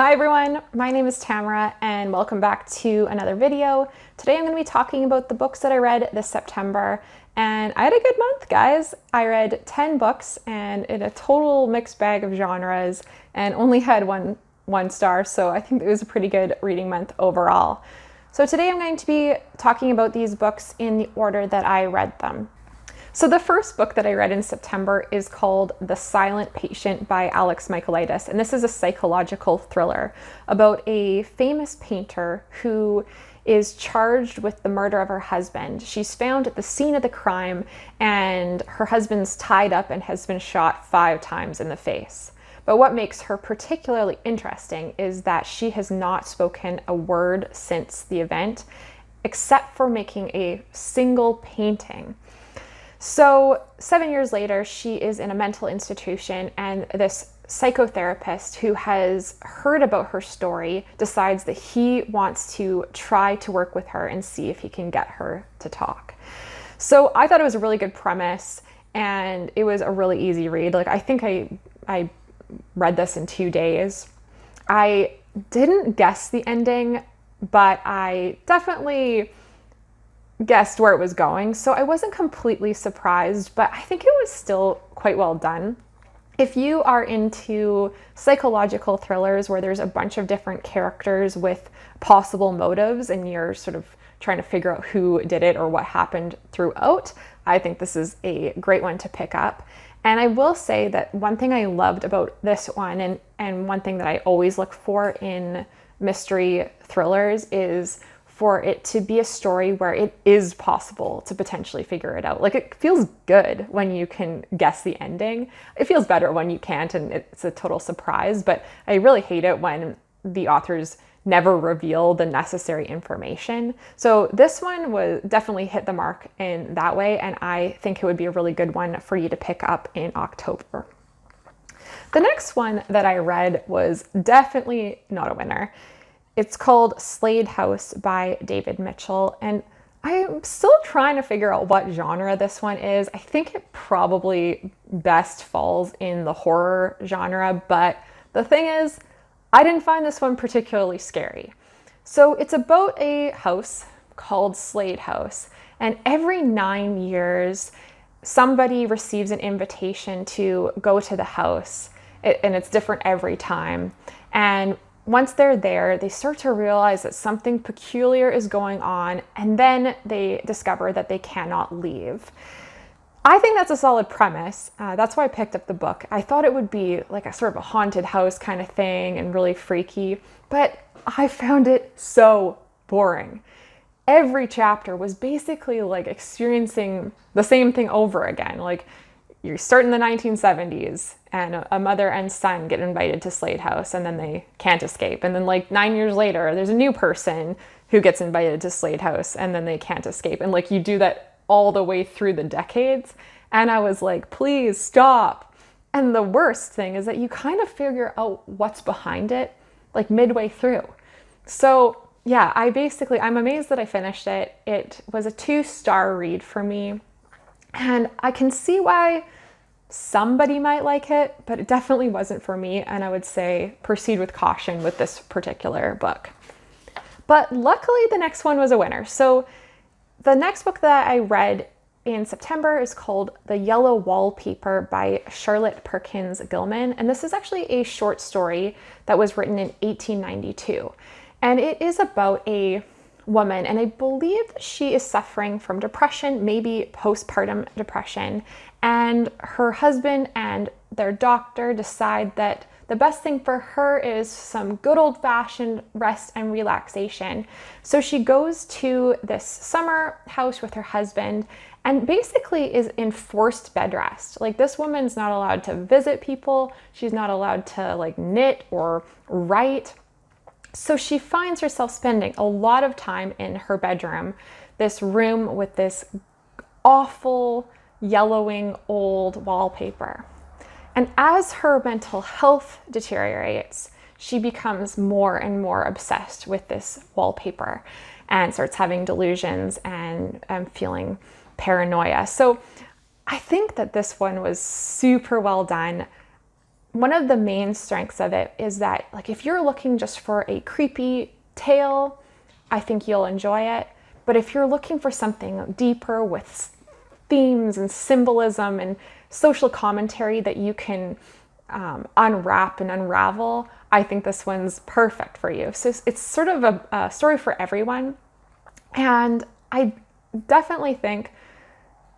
Hi everyone, my name is Tamara and welcome back to another video. Today I'm going to be talking about the books that I read this September, and I had a good month, guys. I read 10 books and in a total mixed bag of genres and only had one star, so I think it was a pretty good reading month overall. So today I'm going to be talking about these books in the order that I read them. So the first book that I read in September is called The Silent Patient by Alex Michaelides, and this is a psychological thriller about a famous painter who is charged with the murder of her husband. She's found at the scene of the crime and her husband's tied up and has been shot 5 times in the face. But what makes her particularly interesting is that she has not spoken a word since the event, except for making a single painting. So 7 years later, she is in a mental institution, and this psychotherapist who has heard about her story decides that he wants to try to work with her and see if he can get her to talk. So I thought it was a really good premise, and it was a really easy read. I think I read this in 2 days. I didn't guess the ending, but I definitely guessed where it was going, so I wasn't completely surprised, but I think it was still quite well done. If you are into psychological thrillers where there's a bunch of different characters with possible motives and you're sort of trying to figure out who did it or what happened throughout, I think this is a great one to pick up. And I will say that one thing I loved about this one, and one thing that I always look for in mystery thrillers, is for it to be a story where it is possible to potentially figure it out. It feels good when you can guess the ending. It feels better when you can't and it's a total surprise, but I really hate it when the authors never reveal the necessary information. So this one was definitely hit the mark in that way, and I think it would be a really good one for you to pick up in October. The next one that I read was definitely not a winner. It's called Slade House by David Mitchell, and I'm still trying to figure out what genre this one is. I think it probably best falls in the horror genre, but the thing is, I didn't find this one particularly scary. So it's about a house called Slade House, and every 9 years, somebody receives an invitation to go to the house, and it's different every time. And once they're there, they start to realize that something peculiar is going on, and then they discover that they cannot leave. I think that's a solid premise. That's why I picked up the book. I thought it would be like a sort of a haunted house kind of thing and really freaky, but I found it so boring. Every chapter was basically like experiencing the same thing over again. You start in the 1970s and a mother and son get invited to Slade House and then they can't escape. And then 9 years later, there's a new person who gets invited to Slade House and then they can't escape. And you do that all the way through the decades. And I was like, please stop. And the worst thing is that you kind of figure out what's behind it midway through. So yeah, I'm amazed that I finished it. It was a 2-star read for me. And I can see why somebody might like it, but it definitely wasn't for me. And I would say proceed with caution with this particular book. But luckily, the next one was a winner. So the next book that I read in September is called The Yellow Wallpaper by Charlotte Perkins Gilman. And this is actually a short story that was written in 1892. And it is about a woman, and I believe she is suffering from depression, maybe postpartum depression, and her husband and their doctor decide that the best thing for her is some good old-fashioned rest and relaxation. So she goes to this summer house with her husband and basically is in forced bed rest. This woman's not allowed to visit people, she's not allowed to knit or write. So she finds herself spending a lot of time in her bedroom, this room with this awful yellowing old wallpaper. And as her mental health deteriorates, she becomes more and more obsessed with this wallpaper and starts having delusions and feeling paranoia. So I think that this one was super well done. one of the main strengths of it is that, like, if you're looking just for a creepy tale, I think you'll enjoy it. But if you're looking for something deeper with themes and symbolism and social commentary that you can unwrap and unravel, I think this one's perfect for you. So it's sort of a story for everyone. And I definitely think,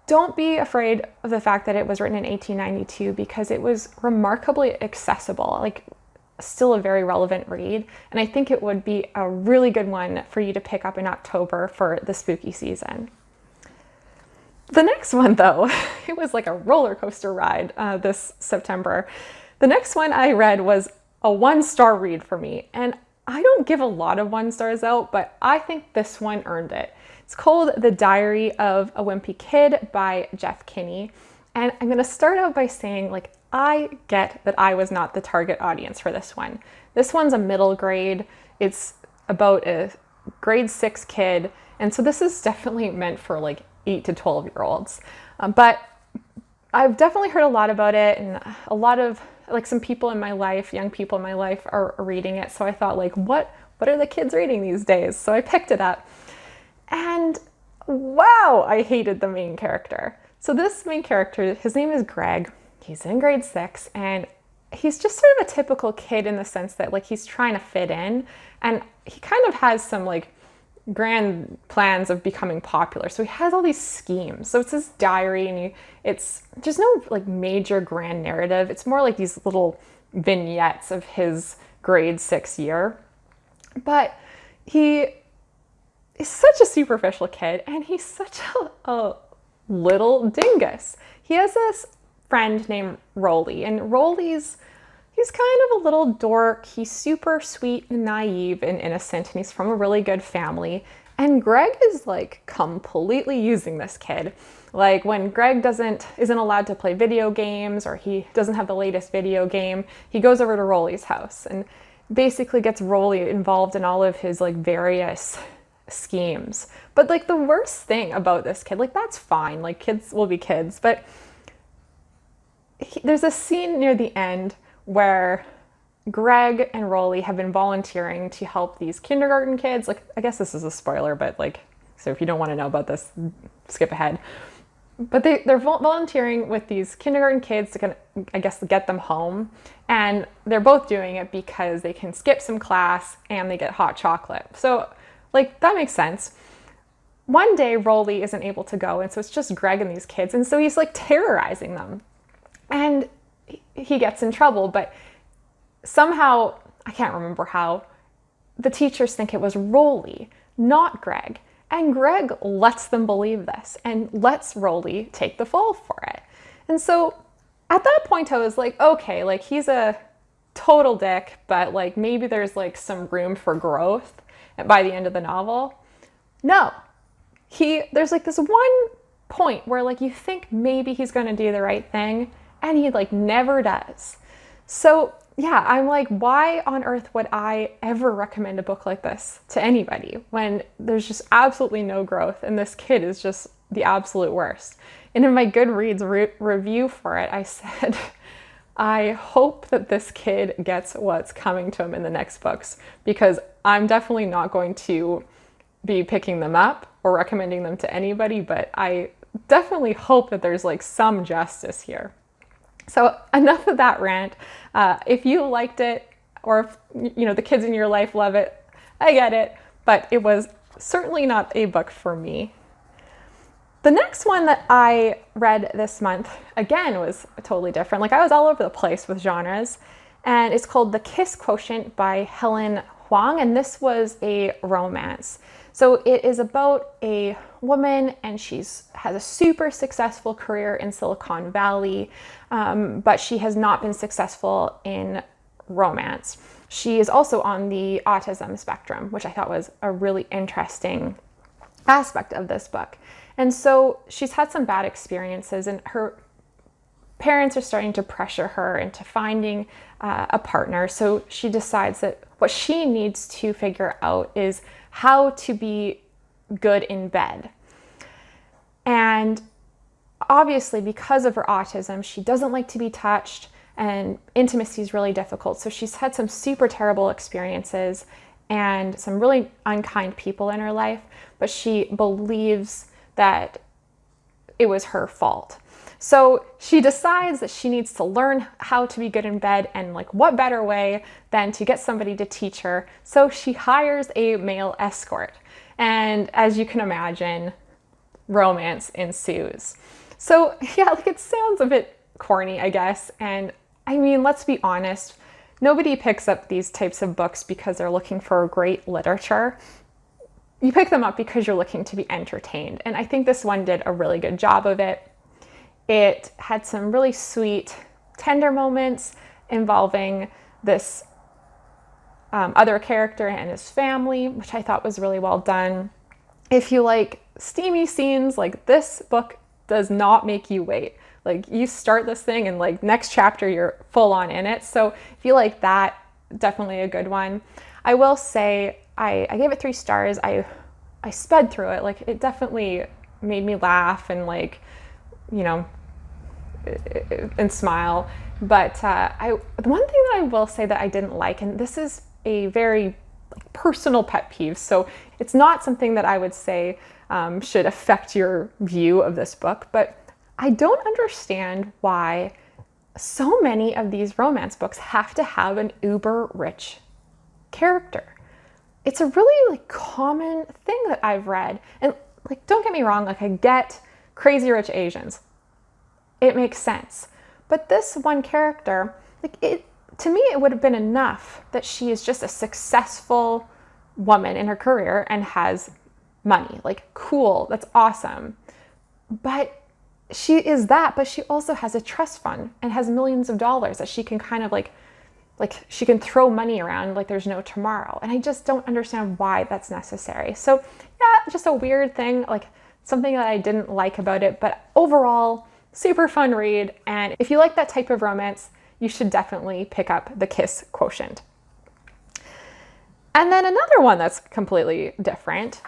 don't be afraid of the fact that it was written in 1892, because it was remarkably accessible, like still a very relevant read. And I think it would be a really good one for you to pick up in October for the spooky season. The next one, though, it was like a roller coaster ride this September. The next one I read was a 1-star read for me. And I don't give a lot of 1 stars out, but I think this one earned it. It's called The Diary of a Wimpy Kid by Jeff Kinney. And I'm going to start out by saying, like, I get that I was not the target audience for this one. This one's a middle grade. It's about a grade 6 kid. And so this is definitely meant for like 8 to 12-year-olds. But I've definitely heard a lot about it, and a lot of, like, some people in my life, young people in my life, are reading it. So I thought, like, what are the kids reading these days? So I picked it up. And wow, I hated the main character. So this main character, his name is Greg. He's in grade 6, and he's just sort of a typical kid in the sense that, like, he's trying to fit in, and he kind of has some, like, grand plans of becoming popular. So he has all these schemes. So it's his diary, and there's no, like, major grand narrative. It's more like these little vignettes of his grade 6 year. But he is such a superficial kid, and he's such a little dingus. He has this friend named Rolly, and he's kind of a little dork. He's super sweet and naive and innocent, and he's from a really good family. And Greg is, like, completely using this kid. Like, when Greg isn't allowed to play video games, or he doesn't have the latest video game, he goes over to Rolly's house and basically gets Rolly involved in all of his, like, various schemes. But, like, the worst thing about this kid, like, that's fine, like, kids will be kids, but there's a scene near the end where Greg and Rolly have been volunteering to help these kindergarten kids. Like, I guess this is a spoiler, but, like, so if you don't want to know about this, skip ahead. But they're volunteering with these kindergarten kids to kind of, I guess, get them home. And they're both doing it because they can skip some class and they get hot chocolate. So, like, that makes sense. One day, Rolly isn't able to go, and so it's just Greg and these kids. And so he's, like, terrorizing them. And he gets in trouble, but somehow, I can't remember how, the teachers think it was Rolly, not Greg. And Greg lets them believe this and lets Rolly take the fall for it. And so at that point I was like, okay, like, he's a total dick, but, like, maybe there's, like, some room for growth by the end of the novel. No, there's, like, this one point where, like, you think maybe he's going to do the right thing, and he, like, never does. So yeah, I'm like, why on earth would I ever recommend a book like this to anybody when there's just absolutely no growth, and this kid is just the absolute worst? And in my Goodreads review for it, I said, I hope that this kid gets what's coming to him in the next books, because I'm definitely not going to be picking them up or recommending them to anybody, but I definitely hope that there's, like, some justice here. So enough of that rant. If you liked it, or if, you know, the kids in your life love it, I get it, but it was certainly not a book for me. The next one that I read this month, again, was totally different. Like, I was all over the place with genres, and it's called The Kiss Quotient by Helen Huang, and this was a romance. So it is about a woman, and has a super successful career in Silicon Valley, but she has not been successful in romance. She is also on the autism spectrum, which I thought was a really interesting aspect of this book. And so she's had some bad experiences, and her parents are starting to pressure her into finding a partner. So she decides that what she needs to figure out is how to be good in bed. And obviously, because of her autism, she doesn't like to be touched, and intimacy is really difficult. So she's had some super terrible experiences and some really unkind people in her life, but she believes that it was her fault. So she decides that she needs to learn how to be good in bed, and like what better way than to get somebody to teach her. So she hires a male escort. And as you can imagine, romance ensues. So yeah, like it sounds a bit corny, I guess. And I mean, let's be honest, nobody picks up these types of books because they're looking for great literature. You pick them up because you're looking to be entertained. And I think this one did a really good job of it. It had some really sweet, tender moments involving this other character and his family, which I thought was really well done. If you like steamy scenes, like this book does not make you wait. Like you start this thing and like next chapter you're full on in it. So if you like that, definitely a good one. I will say I gave it 3 stars. I sped through it. Like it definitely made me laugh and like, you know, and smile. But the one thing that I will say that I didn't like, and this is a very personal pet peeve, so it's not something that I would say should affect your view of this book, but I don't understand why so many of these romance books have to have an uber rich character. It's a really like common thing that I've read, and like don't get me wrong, like I get crazy rich Asians. It makes sense. But this one character, like to me, it would have been enough that she is just a successful woman in her career and has money. Like, cool, that's awesome. But she is that, but she also has a trust fund and has millions of dollars that she can kind of like she can throw money around like there's no tomorrow. And I just don't understand why that's necessary. So yeah, just a weird thing, like something that I didn't like about it, but overall, super fun read, and if you like that type of romance, you should definitely pick up The Kiss Quotient. And then another one that's completely different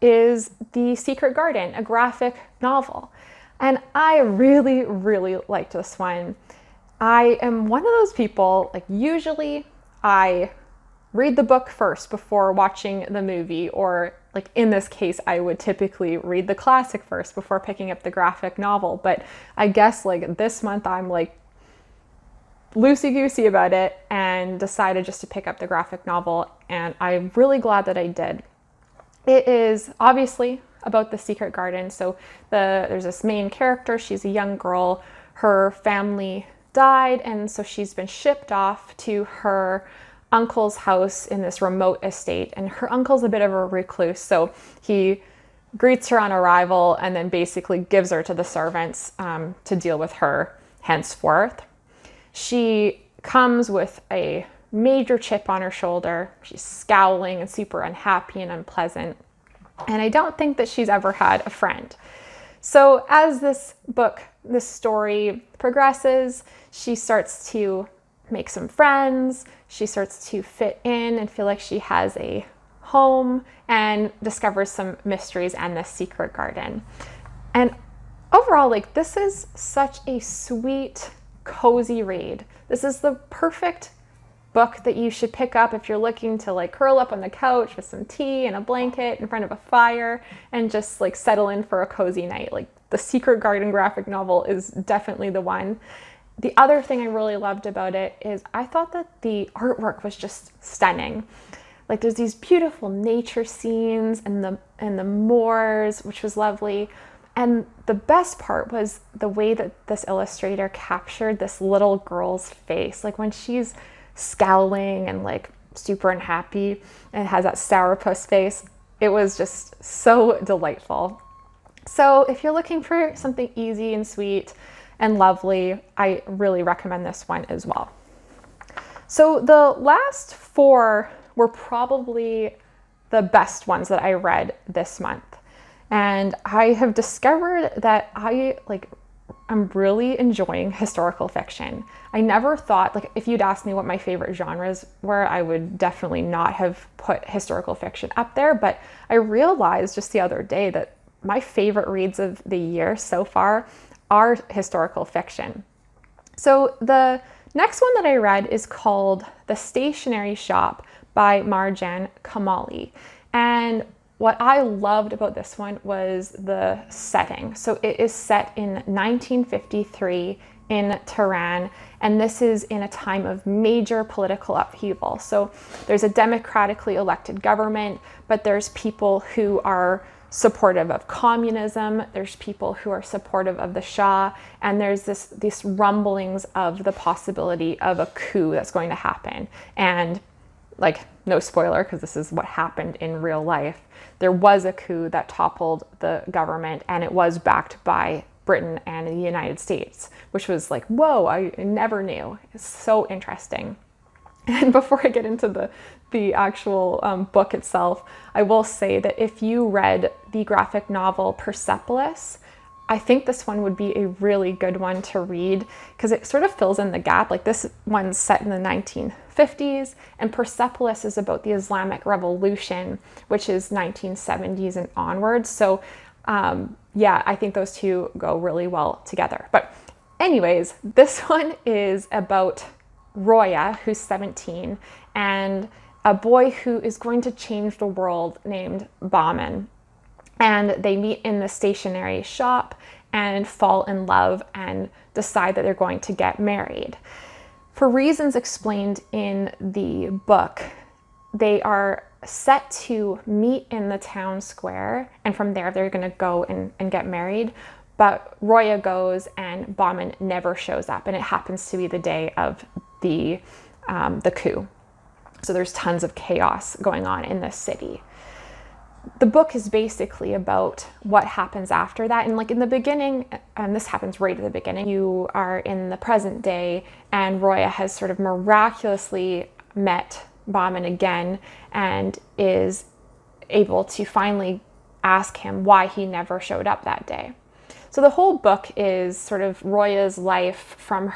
is The Secret Garden, a graphic novel. And I really, really liked this one. I am one of those people, like usually I read the book first before watching the movie, or like in this case, I would typically read the classic first before picking up the graphic novel. But I guess like this month I'm like loosey-goosey about it and decided just to pick up the graphic novel. And I'm really glad that I did. It is obviously about the secret garden. So there's this main character. She's a young girl. Her family died, and so she's been shipped off to her uncle's house in this remote estate, and her uncle's a bit of a recluse, so he greets her on arrival and then basically gives her to the servants to deal with her henceforth. She comes with a major chip on her shoulder. She's scowling and super unhappy and unpleasant, and I don't think that she's ever had a friend. So as this story progresses, she starts to make some friends, she starts to fit in and feel like she has a home, and discovers some mysteries and the secret garden. And overall, like this is such a sweet, cozy read. This is the perfect book that you should pick up if you're looking to like curl up on the couch with some tea and a blanket in front of a fire and just like settle in for a cozy night. Like The Secret Garden graphic novel is definitely the one. The other thing I really loved about it is I thought that the artwork was just stunning. Like there's these beautiful nature scenes and the moors, which was lovely. And the best part was the way that this illustrator captured this little girl's face. Like when she's scowling and like super unhappy and has that sourpuss face, it was just so delightful. So if you're looking for something easy and sweet and lovely, I really recommend this one as well. So the last 4 were probably the best ones that I read this month. And I have discovered that I'm really enjoying historical fiction. I never thought, like if you'd asked me what my favorite genres were, I would definitely not have put historical fiction up there. But I realized just the other day that my favorite reads of the year so far are historical fiction. So the Next one that I read is called The Stationery Shop by Marjan Kamali. And what I loved about this one was the setting. So it is set in 1953 in Tehran, and this is in a time of major political upheaval. So there's a democratically elected government, but there's people who are supportive of communism, there's people who are supportive of the Shah, and there's these rumblings of the possibility of a coup that's going to happen. And like, no spoiler, because this is what happened in real life, there was a coup that toppled the government, and it was backed by Britain and the United States, which was like, whoa, I never knew. It's so interesting. And before I get into the actual book itself, I will say that if you read the graphic novel Persepolis, I think this one would be a really good one to read because it sort of fills in the gap. Like, this one's set in the 1950s, and Persepolis is about the Islamic Revolution, which is 1970s and onwards. So yeah, I think those two go really well together. But anyways, this one is about Roya, who's 17, and a boy who is going to change the world named Bahman. And they meet in the stationery shop and fall in love and decide that they're going to get married. For reasons explained in the book, they are set to meet in the town square, and from there they're going to go and get married. But Roya goes and Bahman never shows up, and it happens to be the day of the coup. So there's tons of chaos going on in this city. The book is basically about what happens after that. And like in the beginning, and this happens right at the beginning, you are in the present day, and Roya has sort of miraculously met Bahman again and is able to finally ask him why he never showed up that day. So the whole book is sort of Roya's life from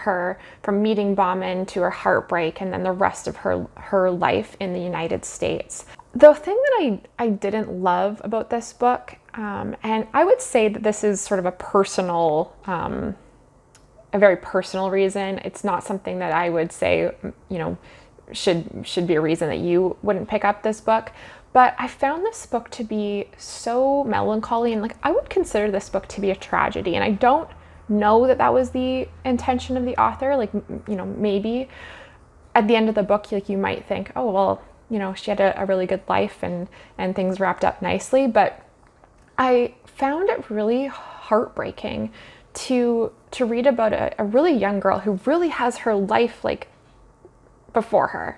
meeting Bahman to her heartbreak, and then the rest of her life in the United States. The thing that I didn't love about this book, and I would say that this is sort of a very personal reason. It's not something that I would say, should be a reason that you wouldn't pick up this book. But I found this book to be so melancholy, and like, I would consider this book to be a tragedy. And I don't know that was the intention of the author. Like, maybe at the end of the book, like, you might think, oh, well, she had a really good life and things wrapped up nicely. But I found it really heartbreaking to read about a really young girl who really has her life like before her.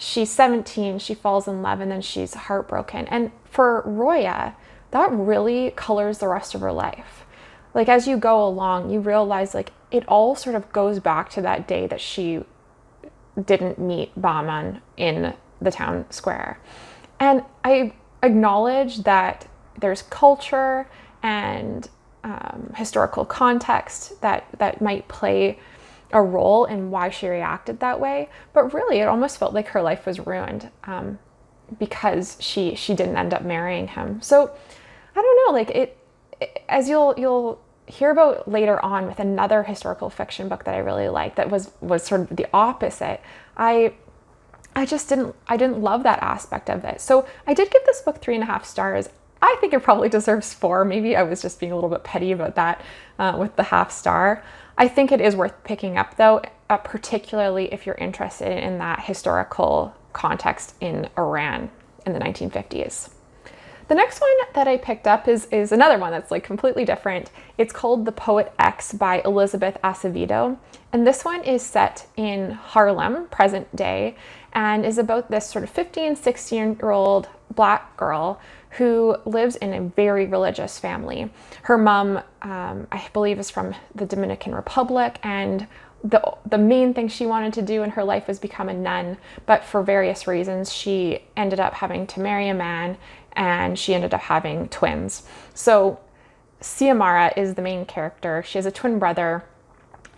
She's 17, she falls in love, and then she's heartbroken. And for Roya, that really colors the rest of her life. Like, as you go along, you realize like it all sort of goes back to that day that she didn't meet Bahman in the town square. And I acknowledge that there's culture and historical context that might play a role in why she reacted that way, but really it almost felt like her life was ruined because she didn't end up marrying him. So I don't know, like it as you'll hear about later on with another historical fiction book that I really liked that was sort of the opposite. I didn't love that aspect of it. So I did give this book 3.5 stars. I think it probably deserves 4. Maybe I was just being a little bit petty about that with the 0.5 star. I think it is worth picking up though, particularly if you're interested in that historical context in Iran in the 1950s. The next one that I picked up is another one that's like completely different. It's called The Poet X by Elizabeth Acevedo. And this one is set in Harlem, present day, and is about this sort of 15, 16-year-old Black girl who lives in a very religious family. Her mom, I believe, is from the Dominican Republic, and the main thing she wanted to do in her life was become a nun, but for various reasons, she ended up having to marry a man, and she ended up having twins. So Xiomara is the main character. She has a twin brother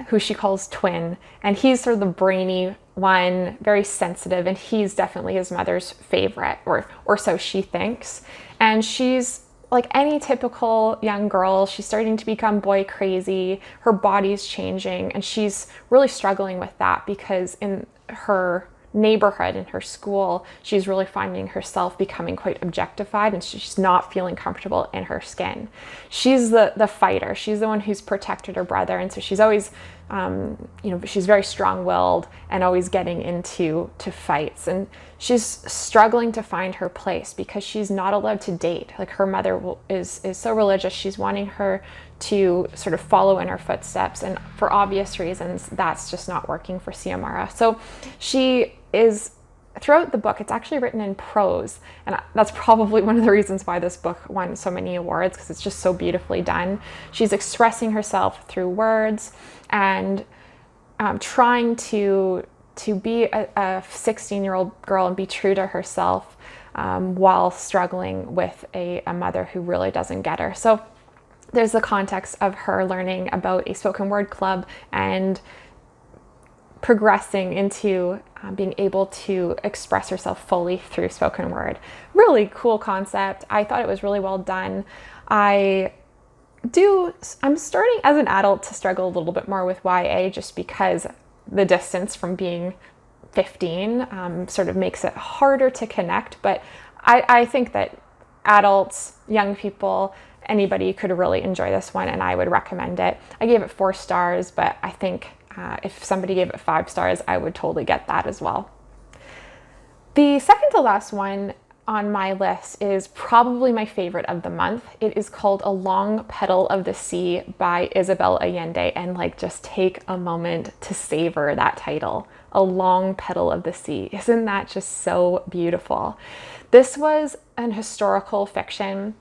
who she calls Twin, and he's sort of the brainy one, very sensitive, and he's definitely his mother's favorite, or so she thinks. And she's like any typical young girl, she's starting to become boy crazy. Her body's changing, and she's really struggling with that because in her neighborhood, in her school, she's really finding herself becoming quite objectified, and she's not feeling comfortable in her skin. She's the fighter. She's the one who's protected her brother, and so she's always, she's very strong-willed and always getting into fights. And she's struggling to find her place because she's not allowed to date. Like, her mother is so religious. She's wanting her to sort of follow in her footsteps, and for obvious reasons, that's just not working for Xiomara. So she is, throughout the book, it's actually written in prose, and that's probably one of the reasons why this book won so many awards, because it's just so beautifully done. She's expressing herself through words and trying to be a 16-year-old girl and be true to herself while struggling with a mother who really doesn't get her. So there's the context of her learning about a spoken word club and progressing into being able to express herself fully through spoken word. Really cool concept. I thought it was really well done. I'm starting as an adult to struggle a little bit more with YA, just because the distance from being 15 sort of makes it harder to connect. But I think that adults, young people, anybody could really enjoy this one, and I would recommend it. I gave it 4 stars, but I think if somebody gave it 5 stars, I would totally get that as well. The second to last one on my list is probably my favorite of the month. It is called A Long Petal of the Sea by Isabel Allende, and just take a moment to savor that title. A Long Petal of the Sea. Isn't that just so beautiful? This was an historical fiction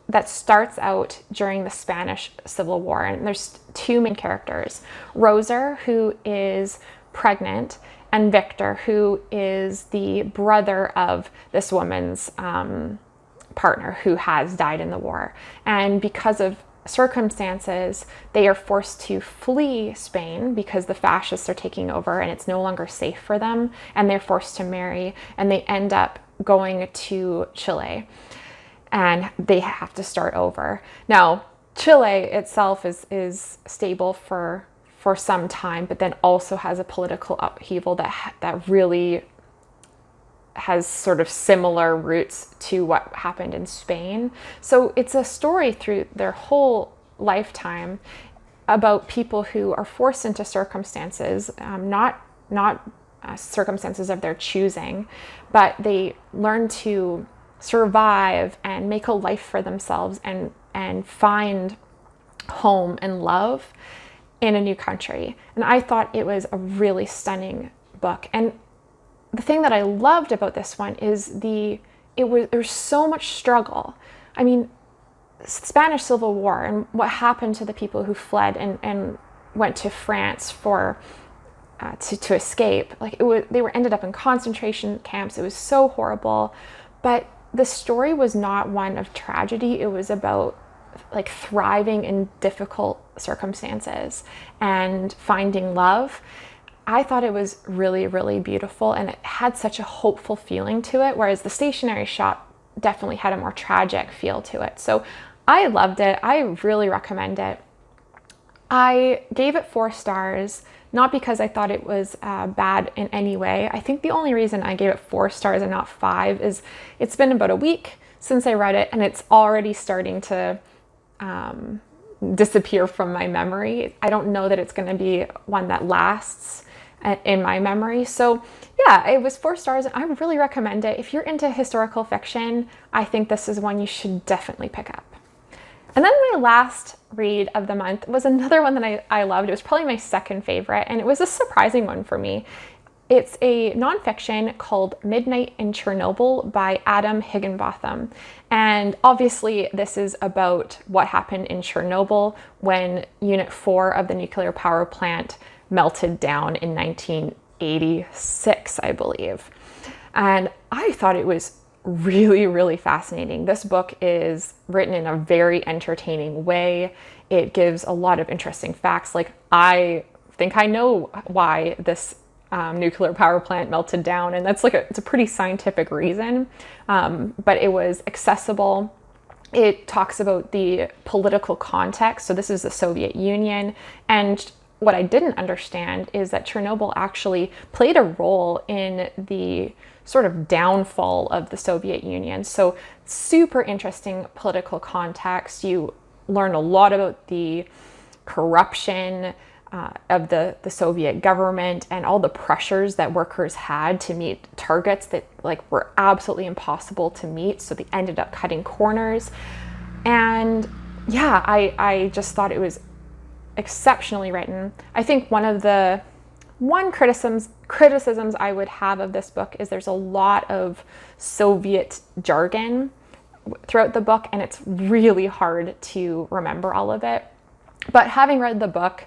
that starts out during the Spanish Civil War, and there's 2 main characters, Rosa, who is pregnant, and Victor, who is the brother of this woman's partner who has died in the war. And because of circumstances, they are forced to flee Spain because the fascists are taking over and it's no longer safe for them, and they're forced to marry, and they end up going to Chile. And they have to start over. Now, Chile itself is stable for some time, but then also has a political upheaval that really has sort of similar roots to what happened in Spain. So it's a story through their whole lifetime about people who are forced into circumstances, not circumstances of their choosing, but they learn to survive and make a life for themselves and find home and love in a new country. And I thought it was a really stunning book. And the thing that I loved about this one is there's so much struggle. I mean, Spanish Civil War and what happened to the people who fled and went to France for to escape. They were ended up in concentration camps. It was so horrible, but the story was not one of tragedy. It was about thriving in difficult circumstances and finding love. I thought it was really, really beautiful, and it had such a hopeful feeling to it, whereas the Stationery Shop definitely had a more tragic feel to it. So I loved it. I really recommend it. I gave it 4 stars, not because I thought it was bad in any way. I think the only reason I gave it 4 stars and not 5 is it's been about a week since I read it, and it's already starting to disappear from my memory. I don't know that it's going to be one that lasts in my memory. So yeah, it was 4 stars, and I would really recommend it. If you're into historical fiction, I think this is one you should definitely pick up. And then my last read of the month was another one that I loved. It was probably my second favorite, and it was a surprising one for me. It's a nonfiction called Midnight in Chernobyl by Adam Higginbotham. And obviously this is about what happened in Chernobyl when Unit 4 of the nuclear power plant melted down in 1986, I believe. And I thought it was really, really fascinating. This book is written in a very entertaining way. It gives a lot of interesting facts. I think I know why this nuclear power plant melted down, and that's it's a pretty scientific reason. But it was accessible. It talks about the political context. So this is the Soviet Union. And what I didn't understand is that Chernobyl actually played a role in the sort of downfall of the Soviet Union. So super interesting political context. You learn a lot about the corruption of the Soviet government and all the pressures that workers had to meet targets that like were absolutely impossible to meet. So they ended up cutting corners. And yeah, I just thought it was exceptionally written. I think one criticisms I would have of this book is there's a lot of Soviet jargon throughout the book, and it's really hard to remember all of it. But having read the book,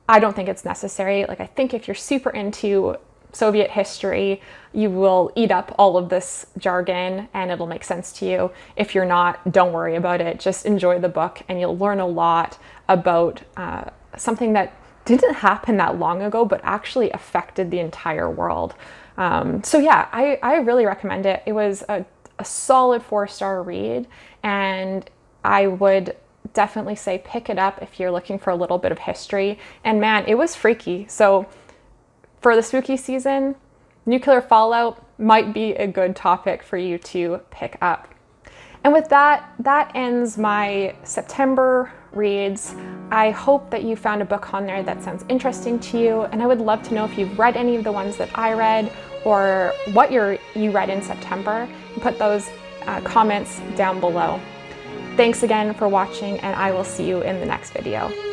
I don't think it's necessary. Like, I think if you're super into Soviet history, you will eat up all of this jargon and it'll make sense to you. If you're not, don't worry about it. Just enjoy the book and you'll learn a lot about something that didn't happen that long ago, but actually affected the entire world. So yeah, I really recommend it. It was a solid 4-star read, and I would definitely say pick it up if you're looking for a little bit of history. And man, it was freaky. So for the spooky season, nuclear fallout might be a good topic for you to pick up. And with that ends my September reads. I hope that you found a book on there that sounds interesting to you, and I would love to know if you've read any of the ones that I read or what you read in September, and put those comments down below. Thanks again for watching, and I will see you in the next video.